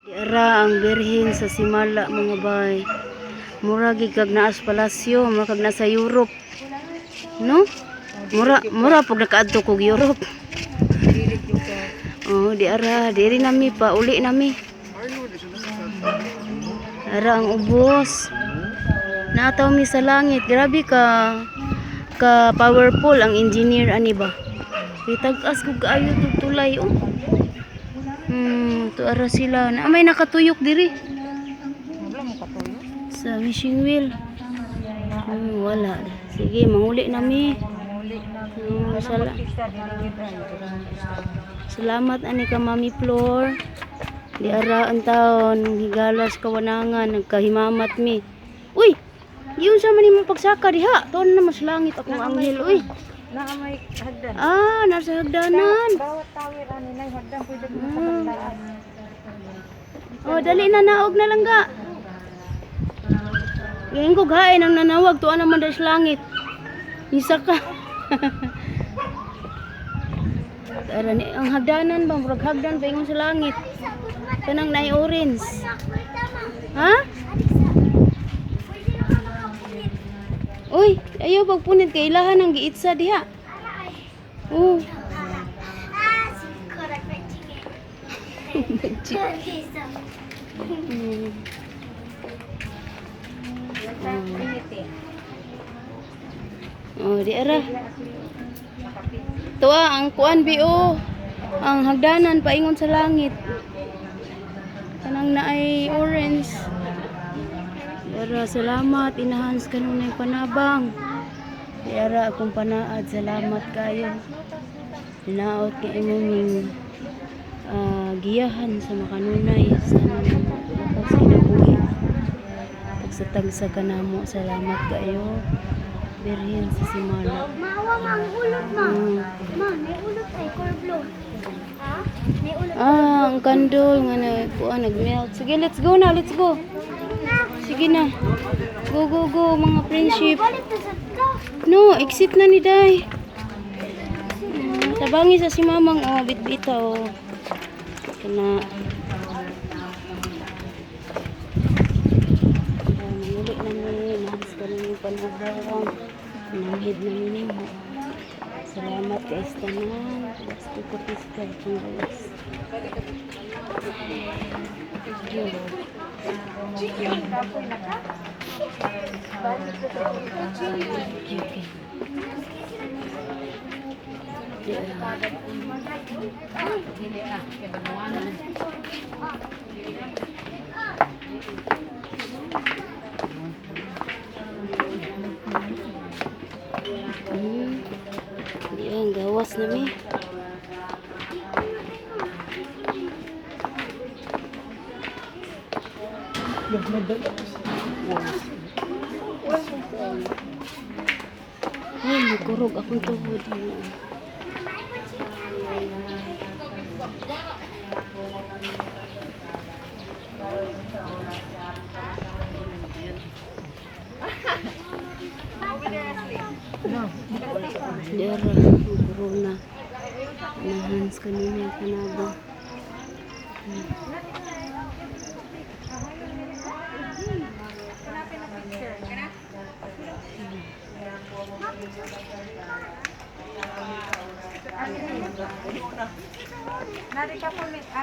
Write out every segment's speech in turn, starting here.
Ara ang birhen sa Simala mga bay. Mura gid kag naas palasyo, mura kag nasa Europe. No? Mura pag nakaadto kog Europe. Oh, di ara, diri nami pa uli nami. Ara ang ubos. Nataw mi sa langit. Grabe ka powerful ang engineer ani ba. Kitag-as kog kaayo tulay oh. To ara sila. Na may nakatuyok diri. Wala mo katuyo. Sa wishing wheel. Wala. Sige, manguli nami. Salamat ani ka Mami Flor. Di ara ang taon higalas kawanangan nagkahimamat mi. Uy, giun sa man imong pagsaka diha. Taon na mas langit akong anghel uy. Naa may hagdan. Nasa hagdanan. Bawat tawir ani nay hagdan pwede mo kabandaan. Oh, dali na naog na lang ga. Ngayon ko gain ang nanawag tuan naman sa langit. Isa ka. Ara ni ang hagdanan bang murag hagdan paingon sa langit. Kanang nay orange. Ha? Uy, ayaw pagpunit kay ilahan ang giitsa diha. Oh. Oh, di ara. Tuwa ang kuan bio. Ang hagdanan paingon sa langit. Kanang naay orange. Ara salamat inahans kanunay panabang. Di ara akong panaad salamat kayo. Naot kay imong giyahan sa makanunay sa kinabuhi. Tagsatagsa ka namo salamat kayo. Birhen sa Simala. Mawa mang ulot ma. Ma, may ulot ay corblo. Ha? May ulot. Ang kandol nga nag-melt. Sige, let's go na, let's go. Sige na. Go, go, go, mga friendship. Balik na sa ka. No, exit na ni Day. Tabangi sa si Mamang, bitbita, Kana. Nangulit namin, nahas ka namin panabawang. Nanghid namin mo. Salamat guys, tanan. Gusto ko piskal kung guys. Yan, gawas na mi. Ay, nagkurog akong tuhod. Dara, corona. Nahans kanina yung panabo.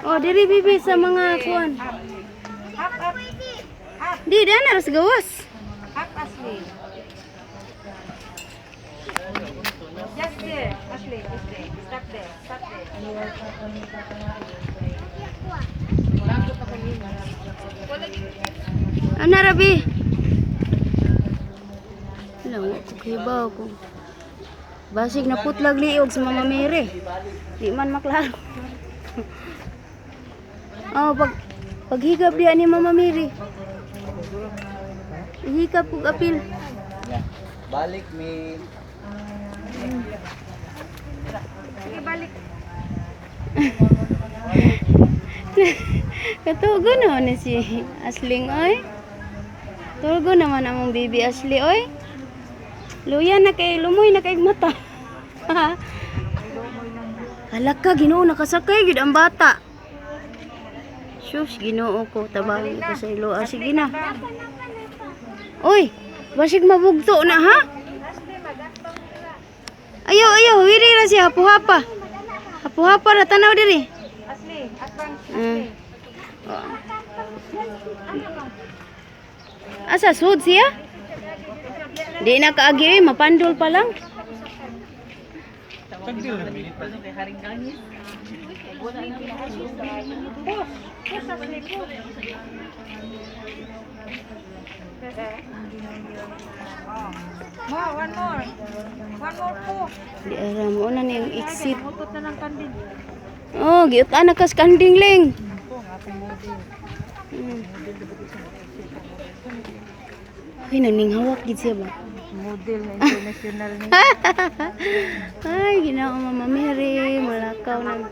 Oh, diri bibi sa mga kuan. Up. Di na ras gawas. Up Ashley. Just there, Ashley, just there. Stop there. Ana rabi. Lang ko kibaw ko. Basig na putlag liog sa Mama Mary. Di man maklaro. Paghigap diya ni Mama Mary. Higap kog apil. Balik mi. Sige, balik. Katugo naman na si Asling oy. Tugo naman among baby Ashley oy. Luya na kay lumoy na kay mata. Halaka Ginoo nakasakay gid ang bata. Sus, ginoo ko. Tabahin ko sa ilo. Ah, sige na. Uy, basig mabugto na ha? Ayaw, ayaw. Wiri na siya. Hapu-hapa. Hapu-hapa na tanaw diri. Asli, atbang. Asa, sud siya? Di na kaagi, mapandol pa lang. Mo, one more. One more po. Di aram mo na niyang exit. Mutot na ng kandil. Oh, giut anak kas kanding ling. Ay, naninghawak gid siya ba? Model na international ni. Ay, ginao Mama Mary, malakaw na.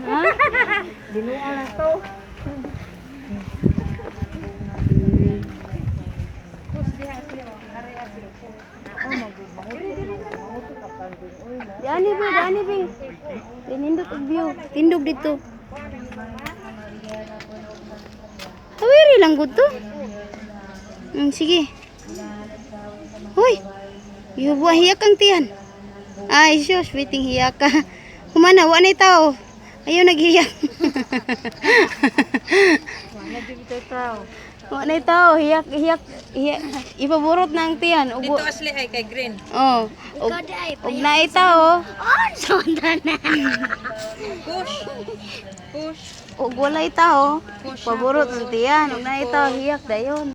Ha? Dinuwa na to. Dani ba? Pinindot og view. Tindog dito. Hawiri lang gud to. Sige. Hoy. Yubuah hiyak kang tiyan. Ay, sus, waiting hiyak ka. Kumana, wa na tao. Ayaw naghiyak. Wala dito tao. Wa na tao, hiyak. Ipaburot na ang tiyan. Dito asli ay kay green. Oh. Ikaw di ay Og na tao. Oh, sonda na. Push. Push. Og walay tao. Paburot ng tiyan. Og na tao, hiyak dayon.